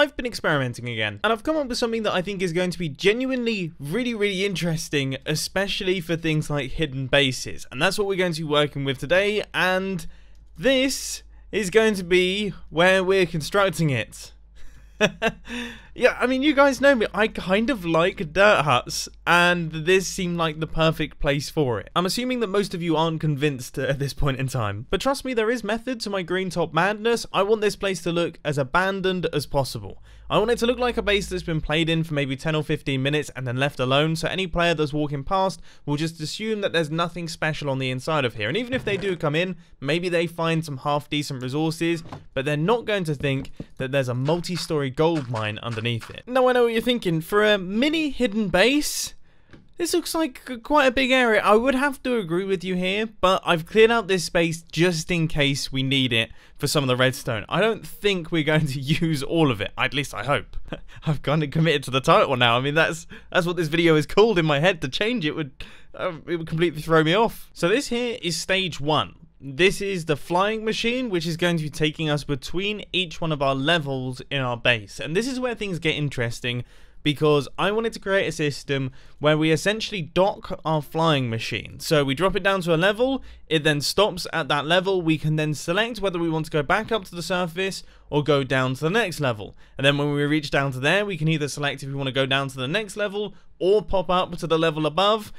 I've been experimenting again, and I've come up with something that I think is going to be genuinely really interesting, especially for things like hidden bases, and that's what we're going to be working with today, and this is going to be where we're constructing it. Yeah, I mean, you guys know me, I kind of like dirt huts, and this seemed like the perfect place for it. I'm assuming that most of you aren't convinced at this point in time, but trust me, there is method to my green top madness. I want this place to look as abandoned as possible. I want it to look like a base that's been played in for maybe 10 or 15 minutes and then left alone, so any player that's walking past will just assume that there's nothing special on the inside of here. And even if they do come in, maybe they find some half-decent resources, but they're not going to think that there's a multi-story gold mine underneath it. Now, I know what you're thinking. For a mini hidden base, this looks like quite a big area. I would have to agree with you here, but I've cleared out this space just in case we need it for some of the redstone. I don't think we're going to use all of it. At least I hope. I've kind of committed to the title now. I mean, that's what this video is called in my head. To change it would completely throw me off. So this here is stage 1. This is the flying machine, which is going to be taking us between each one of our levels in our base. And this is where things get interesting, because I wanted to create a system where we essentially dock our flying machine. So we drop it down to a level, it then stops at that level, we can then select whether we want to go back up to the surface or go down to the next level. And then when we reach down to there, we can either select if we want to go down to the next level or pop up to the level above,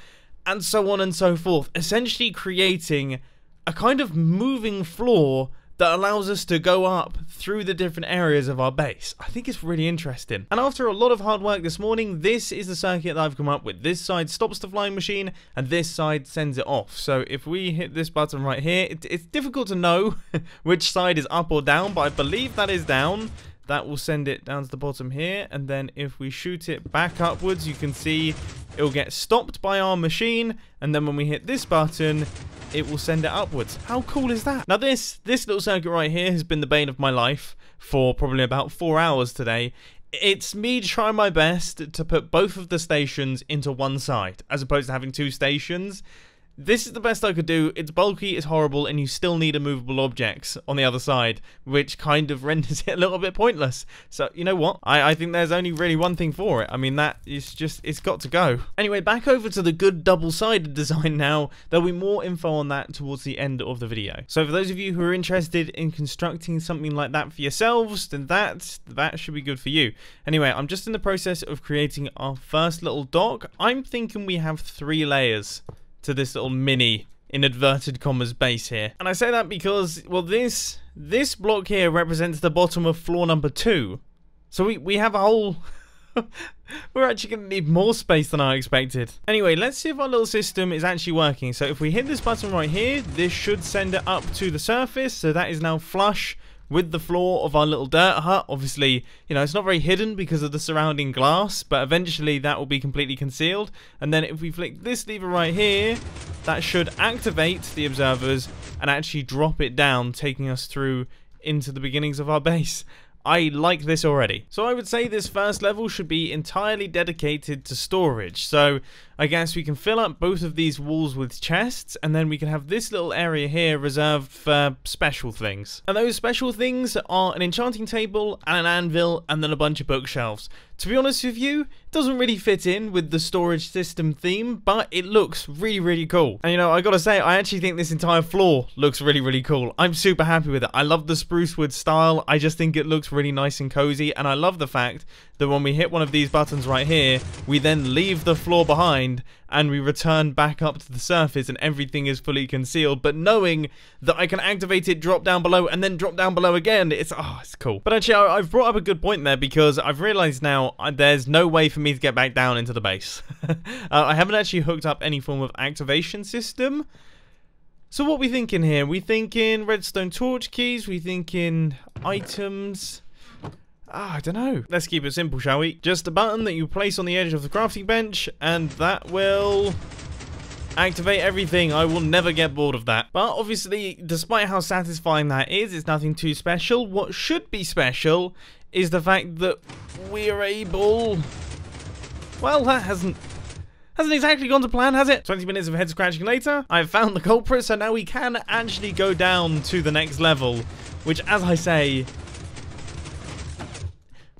and so on and so forth. Essentially creating a kind of moving floor that allows us to go up through the different areas of our base. I think it's really interesting. And after a lot of hard work this morning, this is the circuit that I've come up with. This side stops the flying machine, and this side sends it off. So if we hit this button right here, it's difficult to know which side is up or down, but I believe that is down. That will send it down to the bottom here, and then if we shoot it back upwards, you can see it will get stopped by our machine, and then when we hit this button, it will send it upwards. How cool is that? Now this little circuit right here has been the bane of my life for probably about 4 hours today. It's me trying my best to put both of the stations into one side, as opposed to having 2 stations. This is the best I could do. It's bulky, it's horrible, and you still need immovable objects on the other side, which kind of renders it a little bit pointless. So, you know what? I think there's only really one thing for it. I mean, that is just, it's got to go. Anyway, back over to the good double-sided design now. There'll be more info on that towards the end of the video. So for those of you who are interested in constructing something like that for yourselves, then that should be good for you. Anyway, I'm just in the process of creating our first little dock. I'm thinking we have 3 layers to this little mini, in inverted commas, base here. And I say that because, well, this block here represents the bottom of floor number 2. So we have a whole... We're actually going to need more space than I expected. Anyway, let's see if our little system is actually working. So if we hit this button right here, this should send it up to the surface. So that is now flush with the floor of our little dirt hut. Obviously, you know, it's not very hidden because of the surrounding glass, but eventually that will be completely concealed. And then if we flick this lever right here, that should activate the observers and actually drop it down, taking us through into the beginnings of our base. I like this already. So I would say this first level should be entirely dedicated to storage. So I guess we can fill up both of these walls with chests, and then we can have this little area here reserved for special things. And those special things are an enchanting table and an anvil and then a bunch of bookshelves. To be honest with you, it doesn't really fit in with the storage system theme, but it looks really cool. And you know, I gotta say, I actually think this entire floor looks really cool. I'm super happy with it. I love the spruce wood style. I just think it looks really nice and cozy, and I love the fact that when we hit one of these buttons right here, we then leave the floor behind and we return back up to the surface and everything is fully concealed, but knowing that I can activate it, drop down below, and then drop down below again, it's cool. But actually, I've brought up a good point there, because I've realized now there's no way for me to get back down into the base. I haven't actually hooked up any form of activation system. So what are we thinking here? We thinking redstone torch keys? We thinking items? I don't know. Let's keep it simple, shall we? Just a button that you place on the edge of the crafting bench, and that will activate everything. I will never get bored of that. But obviously, despite how satisfying that is, it's nothing too special. What should be special is the fact that we're able... Well, that hasn't exactly gone to plan, has it? 20 minutes of head scratching later, I've found the culprit, so now we can actually go down to the next level, which, as I say,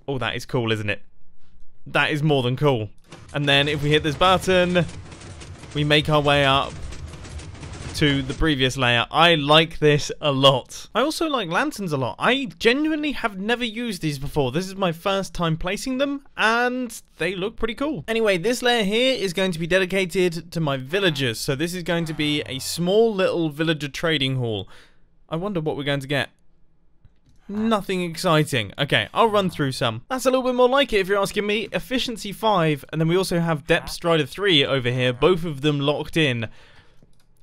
Oh, that is cool, isn't it? That is more than cool. And then if we hit this button, we make our way up to the previous layer. I like this a lot. I also like lanterns a lot. I genuinely have never used these before. This is my first time placing them, and they look pretty cool. Anyway, this layer here is going to be dedicated to my villagers. So this is going to be a small little villager trading hall. I wonder what we're going to get. Nothing exciting. Okay, I'll run through some. That's a little bit more like it if you're asking me. Efficiency 5, and then we also have Depth Strider 3 over here, both of them locked in.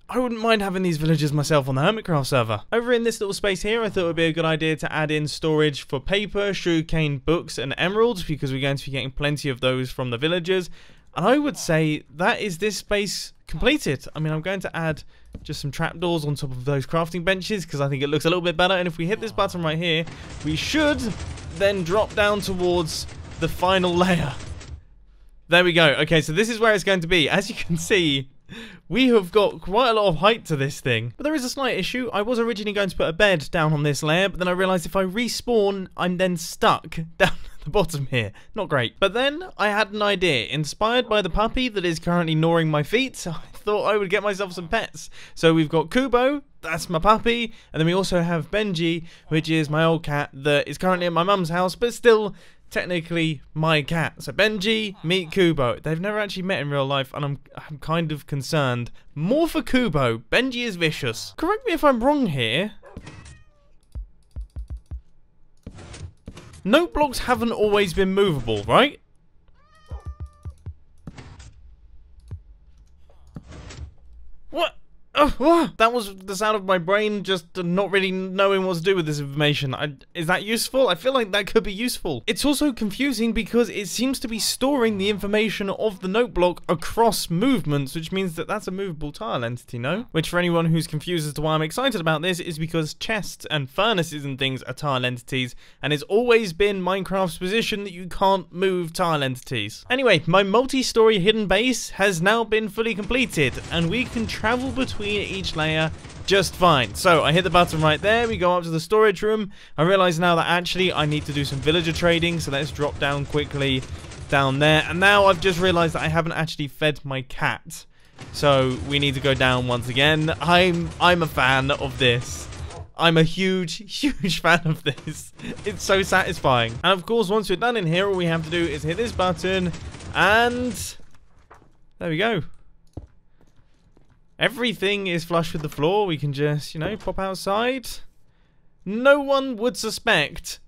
I wouldn't mind having these villagers myself on the Hermitcraft server. Over in this little space here, I thought it would be a good idea to add in storage for paper, sugarcane, books, and emeralds, because we're going to be getting plenty of those from the villagers. And I would say that is this space completed. I mean, I'm going to add just some trapdoors on top of those crafting benches, because I think it looks a little bit better. And if we hit this button right here, we should then drop down towards the final layer. There we go. Okay, so this is where it's going to be. As you can see, we have got quite a lot of height to this thing. But there is a slight issue. I was originally going to put a bed down on this layer, but then I realised if I respawn, I'm then stuck down at the bottom here. Not great. But then I had an idea. Inspired by the puppy that is currently gnawing my feet, I thought I would get myself some pets. So we've got Kubo, that's my puppy, and then we also have Benji, which is my old cat that is currently at my mum's house, but still technically my cat. So Benji, meet Kubo. They've never actually met in real life, and I'm kind of concerned. More for Kubo. Benji is vicious. Correct me if I'm wrong here. Note blocks haven't always been movable, right? What? That was the sound of my brain just not really knowing what to do with this information. Is that useful? I feel like that could be useful. It's also confusing because it seems to be storing the information of the note block across movements, which means that that's a movable tile entity, no? Which, for anyone who's confused as to why I'm excited about this, is because chests and furnaces and things are tile entities, and it's always been Minecraft's position that you can't move tile entities. Anyway, my multi-story hidden base has now been fully completed, and we can travel between each layer just fine. So I hit the button right there, we go up to the storage room. I realize now that actually I need to do some villager trading, so let's drop down quickly down there. And now I've just realized that I haven't actually fed my cat, so we need to go down once again. I'm a fan of this. I'm a huge fan of this. It's so satisfying. And of course, once we're done in here, all we have to do is hit this button, and there we go. Everything is flush with the floor. We can just, you know, pop outside. No one would suspect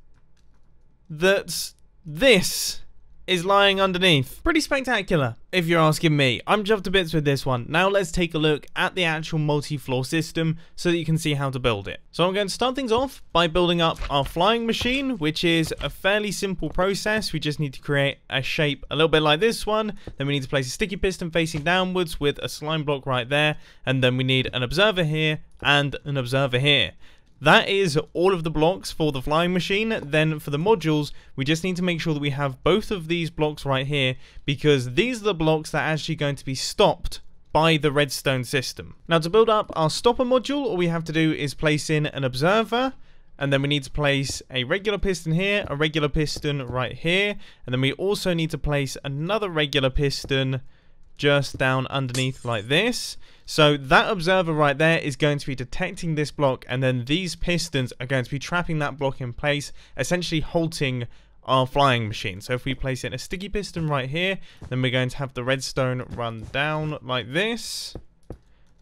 that this is lying underneath. Pretty spectacular, if you're asking me. I'm jumped to bits with this one. Now let's take a look at the actual multi-floor system so that you can see how to build it. So I'm going to start things off by building up our flying machine, which is a fairly simple process. We just need to create a shape a little bit like this one. Then we need to place a sticky piston facing downwards with a slime block right there. And then we need an observer here and an observer here. That is all of the blocks for the flying machine. Then for the modules, we just need to make sure that we have both of these blocks right here, because these are the blocks that are actually going to be stopped by the redstone system. Now to build up our stopper module, all we have to do is place in an observer, and then we need to place a regular piston here, a regular piston right here, and then we also need to place another regular piston just down underneath like this. So that observer right there is going to be detecting this block, and then these pistons are going to be trapping that block in place, essentially halting our flying machine. So if we place in a sticky piston right here, then we're going to have the redstone run down like this.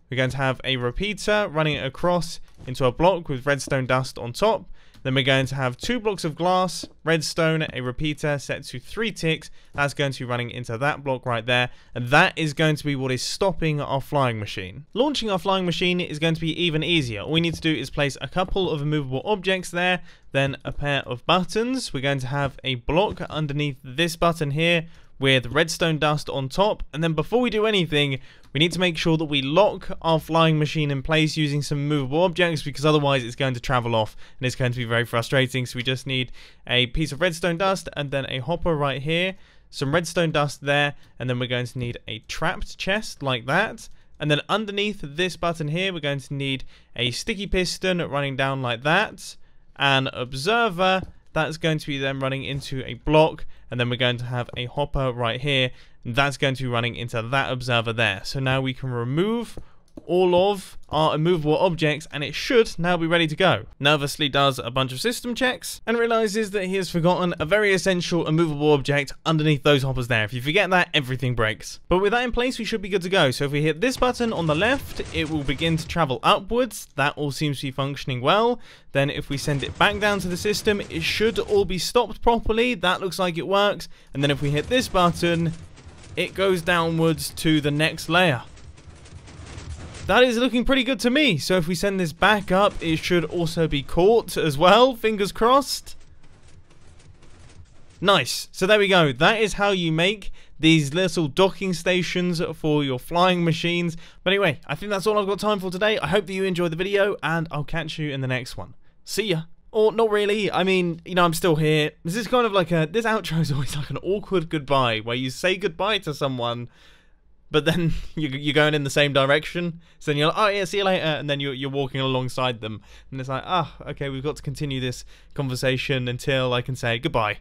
We're going to have a repeater running it across into a block with redstone dust on top. Then we're going to have 2 blocks of glass, redstone, a repeater set to 3 ticks. That's going to be running into that block right there. And that is going to be what is stopping our flying machine. Launching our flying machine is going to be even easier. All we need to do is place a couple of immovable objects there, then a pair of buttons. We're going to have a block underneath this button here with redstone dust on top, and then before we do anything, we need to make sure that we lock our flying machine in place using some movable objects, because otherwise it's going to travel off and it's going to be very frustrating. So we just need a piece of redstone dust and then a hopper right here, some redstone dust there, and then we're going to need a trapped chest like that. And then underneath this button here, we're going to need a sticky piston running down like that, an observer, That's going to be then running into a block, and then we're going to have a hopper right here, and that's going to be running into that observer there. So now we can remove all of our immovable objects, and it should now be ready to go. Nervously does a bunch of system checks and realizes that he has forgotten a very essential immovable object underneath those hoppers there. If you forget that, everything breaks. But with that in place, we should be good to go. So if we hit this button on the left, it will begin to travel upwards. That all seems to be functioning well. Then if we send it back down to the system, it should all be stopped properly. That looks like it works. And then if we hit this button, it goes downwards to the next layer. That is looking pretty good to me. So if we send this back up, it should also be caught as well. Fingers crossed. Nice. So there we go. That is how you make these little docking stations for your flying machines. But anyway, I think that's all I've got time for today. I hope that you enjoyed the video, and I'll catch you in the next one. See ya. Or not really. I mean, you know, I'm still here. This is kind of like this outro is always like an awkward goodbye, where you say goodbye to someone, but then you're going in the same direction. So then you're like, oh yeah, see you later. And then you're walking alongside them. And it's like, ah, okay, we've got to continue this conversation until I can say goodbye.